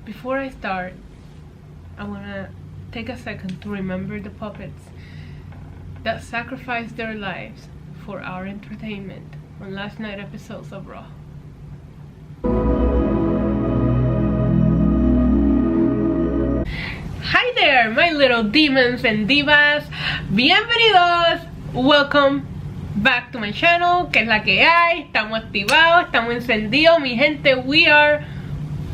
before I start, I want to take a second to remember the puppets that sacrificed their lives for our entertainment on last night episodes of Raw. Hi there, my little demons and divas. Bienvenidos. Welcome back to my channel. Que es la que hay? Estamos activados, estamos encendidos, mi gente. We are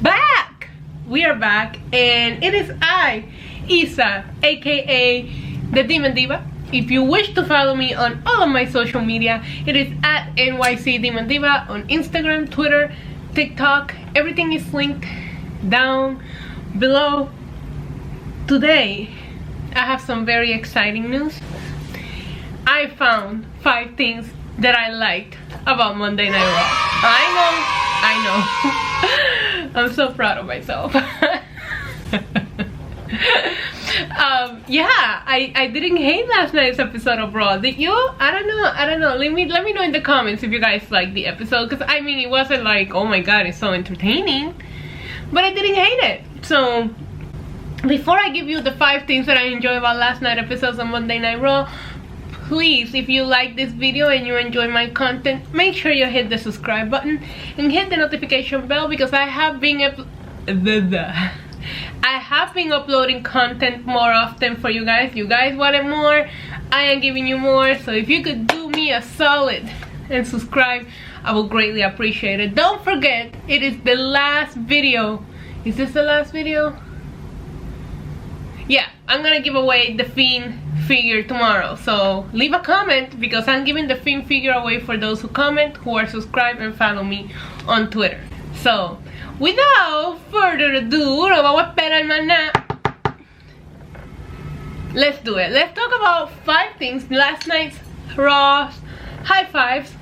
back. We are back, and it is I, Isa, aka the Demon Diva. If you wish to follow me on all of my social media, it is at NYC Demon Diva on Instagram, Twitter, TikTok. Everything is linked down below. Today, I have some very exciting news. I found 5 things that I liked about Monday Night Raw. I know. I'm so proud of myself. Yeah, I didn't hate last night's episode of Raw. Did you? I don't know. Let me know in the comments if you guys liked the episode, because I mean, it wasn't like, oh my god, it's so entertaining, but I didn't hate it. So before I give you the 5 things that I enjoy about last night's episodes on Monday Night Raw, please, if you like this video and you enjoy my content, make sure you hit the subscribe button and hit the notification bell, because I have been uploading content more often for you guys. You guys wanted more, I am giving you more. So if you could do me a solid and subscribe, I will greatly appreciate it. Don't forget, it is the last video. Is this the last video? Yeah, I'm gonna give away the Fiend figure tomorrow, so leave a comment, because I'm giving the Fiend figure away for those who comment, who are subscribed and follow me on Twitter. So without further ado, no vamos a esperar más nada. Let's do it. Let's talk about 5 things. Last night's Raw's high fives.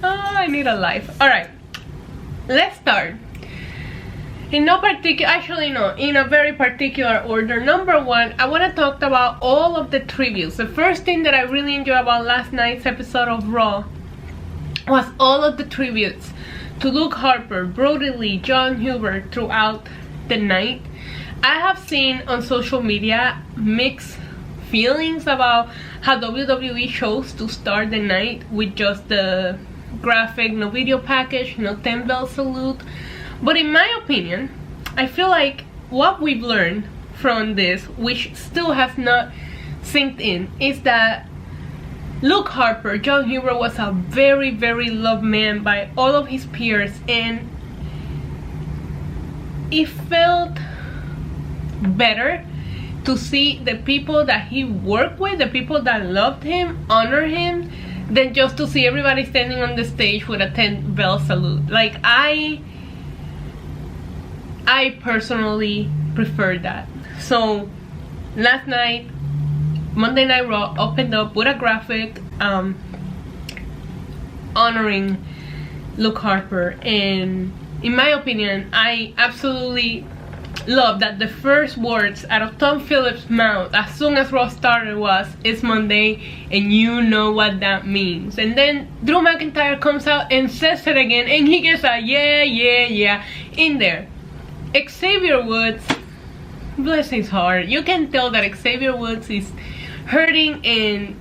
Oh, I need a life. Alright, let's start. In no particular, actually no, in a very particular order. Number 1, I want to talk about all of the tributes. The first thing that I really enjoyed about last night's episode of Raw was all of the tributes to Luke Harper, Brodie Lee, Jon Huber throughout the night. I have seen on social media mixed feelings about how WWE chose to start the night with just the graphic, no video package, no 10-bell salute. But in my opinion, I feel like what we've learned from this, which still has not sinked in, is that Luke Harper, Jon Huber, was a very, very loved man by all of his peers, and it felt better to see the people that he worked with, the people that loved him, honor him, than just to see everybody standing on the stage with a 10-bell salute. Like, I personally prefer that. So last night, Monday Night Raw opened up with a graphic honoring Luke Harper, and in my opinion, I absolutely love that the first words out of Tom Phillips' mouth as soon as Raw started was, "It's Monday and you know what that means." And then Drew McIntyre comes out and says it again, and he gets a yeah in there. Xavier Woods, bless his heart, you can tell that Xavier Woods is hurting, and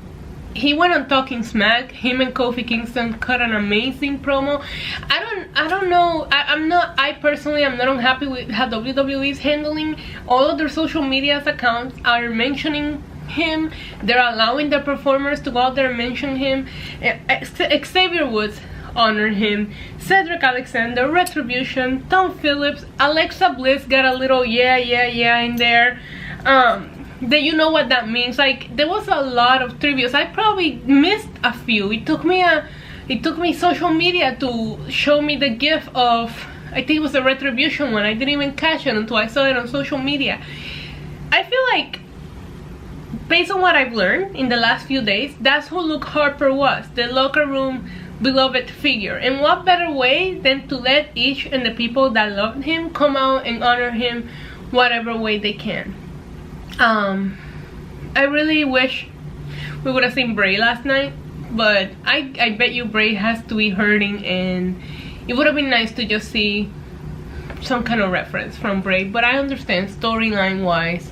he went on Talking Smack. Him and Kofi Kingston cut an amazing promo. I don't know, I personally am not unhappy with how WWE is handling all of their social media accounts are mentioning him. They're allowing their performers to go out there and mention him. Xavier Woods honored him, Cedric Alexander, Retribution, Tom Phillips, Alexa Bliss got a little yeah in there. That you know what that means. Like, there was a lot of tributes. I probably missed a few. It took me social media to show me the gif of, I think it was the Retribution one. I didn't even catch it until I saw it on social media. I feel like, based on what I've learned in the last few days, that's who Luke Harper was, the locker room beloved figure. And what better way than to let each and the people that loved him come out and honor him whatever way they can. I really wish we would have seen Bray last night, but I bet you Bray has to be hurting, and it would have been nice to just see some kind of reference from Bray, but I understand storyline wise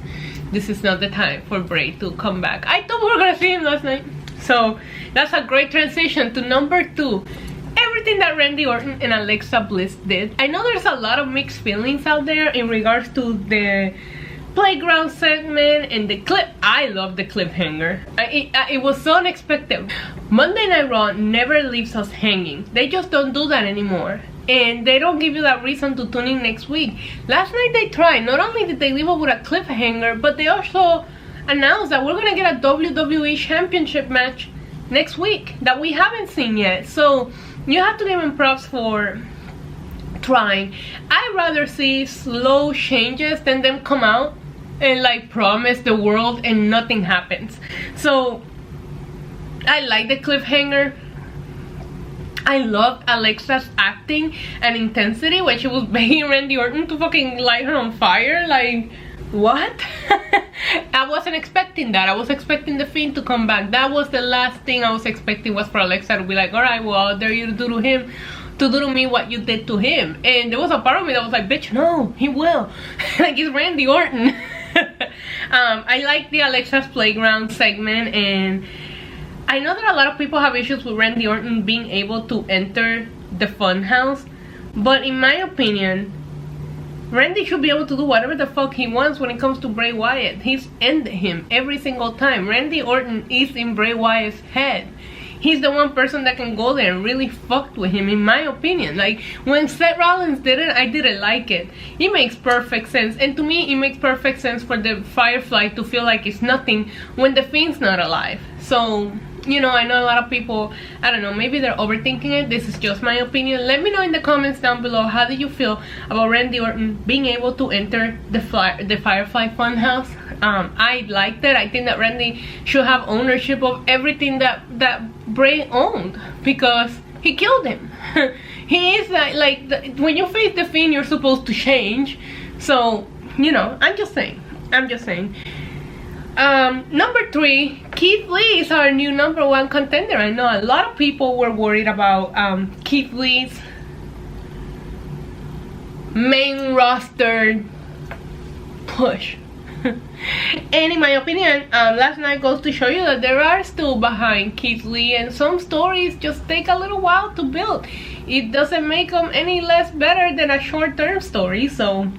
this is not the time for Bray to come back. I thought we were gonna see him last night. So that's a great transition to number 2. Everything that Randy Orton and Alexa Bliss did. I know there's a lot of mixed feelings out there in regards to the playground segment and the clip. I love the cliffhanger. It was so unexpected. Monday Night Raw never leaves us hanging. They just don't do that anymore. And they don't give you that reason to tune in next week. Last night they tried. Not only did they leave us with a cliffhanger, but they also announced that we're gonna get a WWE Championship match next week that we haven't seen yet. So you have to give them props for trying. I'd rather see slow changes than them come out and like promise the world and nothing happens. So I like the cliffhanger. I loved Alexa's acting and intensity when she was begging Randy Orton to fucking light her on fire. Like, what? I wasn't expecting that. I was expecting the Fiend to come back. That was the last thing I was expecting, was for Alexa to be like, alright, well, I dare you to do to him, to do to me what you did to him. And there was a part of me that was like, bitch, no, he will. Like, it's Randy Orton. I like the Alexa's Playground segment, and I know that a lot of people have issues with Randy Orton being able to enter the funhouse, but in my opinion, Randy should be able to do whatever the fuck he wants when it comes to Bray Wyatt. He's ended him every single time. Randy Orton is in Bray Wyatt's head. He's the one person that can go there and really fucked with him, in my opinion. Like, when Seth Rollins did it, I didn't like it. It makes perfect sense. And to me, it makes perfect sense for the Firefly to feel like it's nothing when the Fiend's not alive. So, you know, I know a lot of people, I don't know, maybe they're overthinking it. This is just my opinion. Let me know in the comments down below, how did you feel about Randy Orton being able to enter the Firefly Funhouse? I liked it. I think that Randy should have ownership of everything that Bray owned, because he killed him. He is like when you face the Fiend, you're supposed to change. So, you know, I'm just saying. Number 3, Keith Lee is our new #1 contender. I know a lot of people were worried about Keith Lee's main roster push. And in my opinion, last night goes to show you that there are still behind Keith Lee, and some stories just take a little while to build. It doesn't make them any less better than a short-term story. So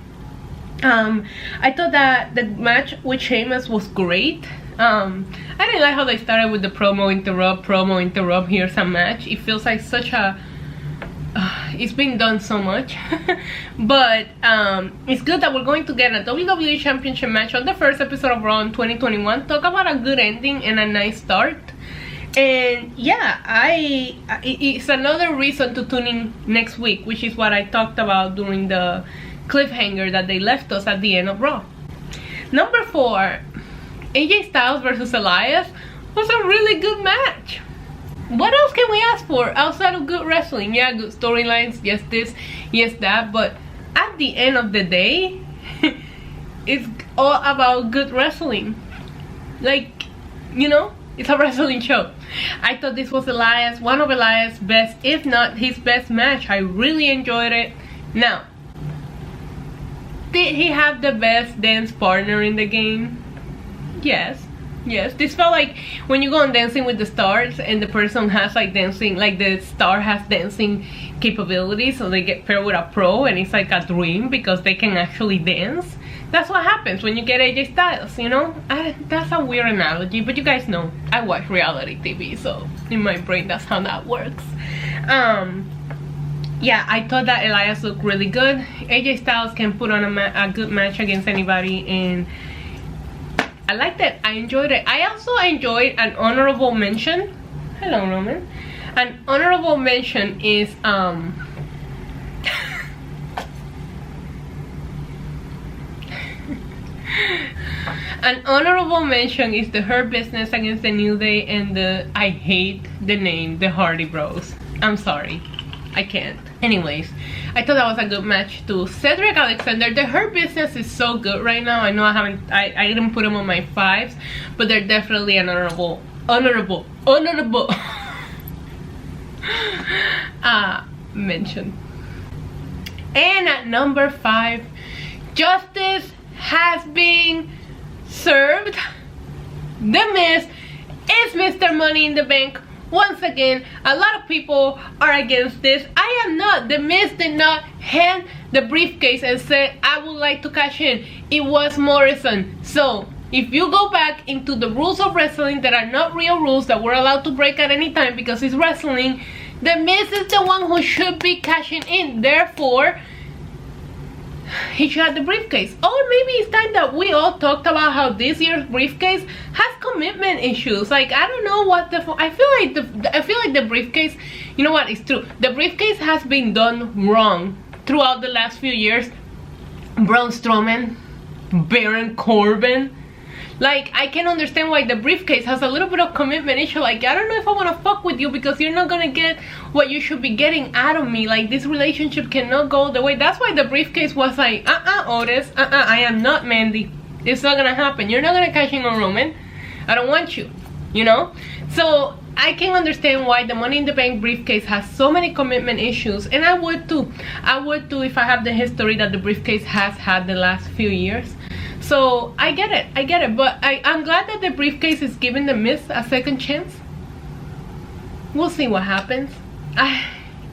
I thought that the match with Sheamus was great. I didn't like how they started with the promo interrupt, here's a match. It feels like such a it's been done so much. But it's good that we're going to get a WWE Championship match on the first episode of Raw in 2021. Talk about a good ending and a nice start. And yeah, it's another reason to tune in next week, which is what I talked about during the cliffhanger that they left us at the end of Raw. Number 4, AJ Styles versus Elias was a really good match. What else can we ask for outside of good wrestling? Yeah, good storylines, yes this, yes that, but at the end of the day, it's all about good wrestling. Like, you know, it's a wrestling show. I thought this was one of Elias' best, if not his best match. I really enjoyed it. Now, did he have the best dance partner in the game? Yes. This felt like when you go on Dancing with the Stars and the person has like dancing, like the star has dancing capabilities, so they get paired with a pro and it's like a dream because they can actually dance. That's what happens when you get AJ Styles, you know? That's a weird analogy, but you guys know I watch reality TV, so in my brain that's how that works. Yeah, I thought that Elias looked really good. AJ Styles can put on a good match against anybody, and I liked it. I enjoyed it. I also enjoyed an honorable mention. Hello, Roman. An honorable mention is an honorable mention is the Hurt Business against the New Day and the, I hate the name, the Hardy Bros. I'm sorry, I can't. Anyways, I thought that was a good match too. Cedric Alexander, the Hurt Business is so good right now. I know I didn't put them on my 5s, but they're definitely an honorable mention. And at number 5, justice has been served. The Miz is Mr. Money in the Bank. Once again, a lot of people are against this. I am not. The Miz did not hand the briefcase and said, I would like to cash in. It was Morrison. So, if you go back into the rules of wrestling that are not real rules that we're allowed to break at any time because it's wrestling, the Miz is the one who should be cashing in. Therefore, he should have the briefcase. Or maybe it's time that we all talked about how this year's briefcase has commitment issues. Like, I don't know what I feel like the briefcase, you know what, it's true. The briefcase has been done wrong throughout the last few years. Braun Strowman, Baron Corbin. Like, I can understand why the briefcase has a little bit of commitment issue. Like, I don't know if I want to fuck with you because you're not gonna get what you should be getting out of me. Like, this relationship cannot go the way. That's why the briefcase was like, Otis, I am not Mandy. It's not gonna happen. You're not gonna cash in on Roman. I don't want you, you know? So, I can understand why the Money in the Bank briefcase has so many commitment issues. And I would too. I would too if I have the history that the briefcase has had the last few years. So I get it, but I'm glad that the briefcase is giving the Miz a second chance. We'll see what happens.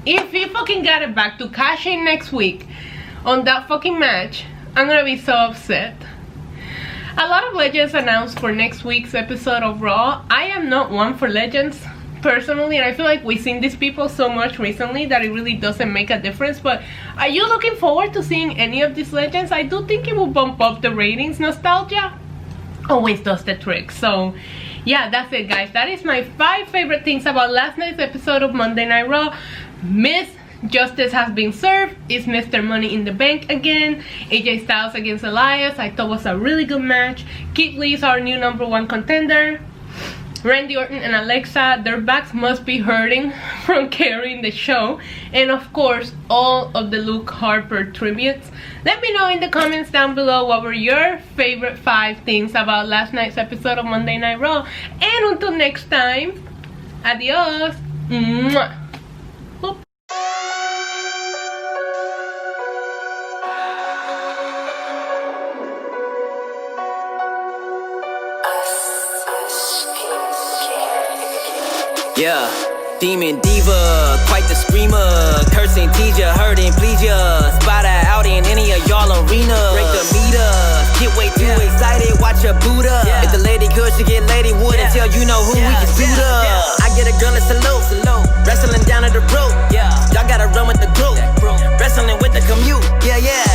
If he fucking got it back to cash in next week on that fucking match, I'm gonna be so upset. A lot of legends announced for next week's episode of Raw. I am not one for legends personally, and I feel like we've seen these people so much recently that it really doesn't make a difference. But are you looking forward to seeing any of these legends? I do think it will bump up the ratings. Nostalgia always does the trick. So yeah, that's it, guys. That is my 5 favorite things about last night's episode of Monday Night Raw. Miz justice has been served. It's Mr. Money in the Bank again. AJ Styles against Elias, I thought was a really good match. Keith Lee is our new #1 contender. Randy Orton and Alexa, their backs must be hurting from carrying the show. And of course, all of the Luke Harper tributes. Let me know in the comments down below what were your favorite 5 things about last night's episode of Monday Night Raw. And until next time, adios. Mwah. Boop. Yeah, Demon Diva, quite the screamer. Cursing, tease ya, hurting, please ya. Spot her out in any of y'all arena. Break the meter, get way too excited, watch her boot up. If the lady good, she get lady wood until you know who we can suit up. I get a girl a salute, wrestling down at the rope. Y'all gotta run with the group, wrestling with the commute. Yeah.